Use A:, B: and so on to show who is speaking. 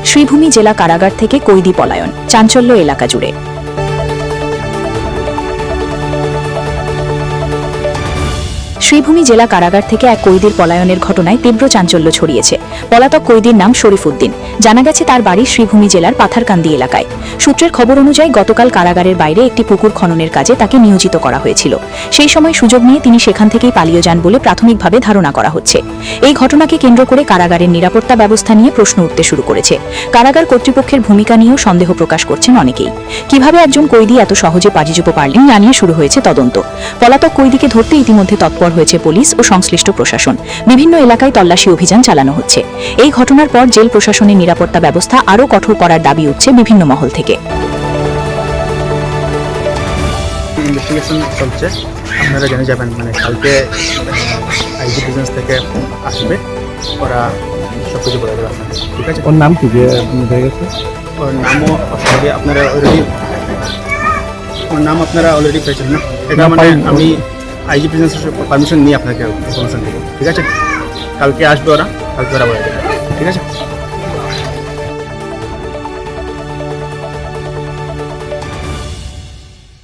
A: শ্রীভূমি জেলা কারাগার থেকে কয়েদি পলায়ন, চাঞ্চল্য এলাকা জুড়ে। শ্রীভূমি জেলা কারাগার থেকে এক কয়েদির পলায়নের ঘটনায় তীব্র চাঞ্চল্য ছড়িয়েছে। পলাতক কয়েদির নাম শরীফ উদ্দিন। জানা গেছে তার বাড়ি শ্রীভূমি জেলার পাথারকান্দি এলাকায়। সূত্রের খবর অনুযায়ী গতকাল কারাগারের বাইরে একটি পুকুর খননের কাজে তাকে নিয়োজিত করা হয়েছিল। সেই সময় সুযোগ নিয়ে তিনি সেখান থেকেই পালিয়ে যান বলে প্রাথমিকভাবে ধারণা করা হচ্ছে। এই ঘটনাকে কেন্দ্র করে কারাগারের নিরাপত্তা ব্যবস্থা নিয়ে প্রশ্ন উঠতে শুরু করেছে। কারাগার কর্তৃপক্ষের ভূমিকা নিয়েও সন্দেহ প্রকাশ করছেন অনেকেই। কিভাবে একজন কয়েদি এত সহজে পালিয়ে যেতে পারলেন তা নিয়ে শুরু হয়েছে তদন্ত। পলাতক কয়েদিকে ধরতে ইতিমধ্যে তৎপর হয়েছে পুলিশ ও সংশ্লিষ্ট প্রশাসন। বিভিন্ন এলাকায় তল্লাশি অভিযান চালানো হচ্ছে। এই ঘটনার পর জেল প্রশাসনের নিরাপত্তা ব্যবস্থা আরও কঠোর করার দাবি উঠছে বিভিন্ন মহল থেকে।
B: ইনভেস্টিগেশন চলছে, আপনারা জেনে যাবেন। কালকে আইজি বিজনেস থেকে আসবে, ওরা সব কিছু বলে দেবে আপনাদের। ঠিক আছে?
C: ওর নাম কি যে হয়ে গেছে?
B: ওর নামও আপনারা অলরেডি পেয়েছেন না? এটা আমি আইজি বিজনেসের পারমিশন নিয়ে আপনাকে ইনফরমেশন দেবো। ঠিক আছে? কালকে আসবে ওরা বলে দেবে। ঠিক আছে?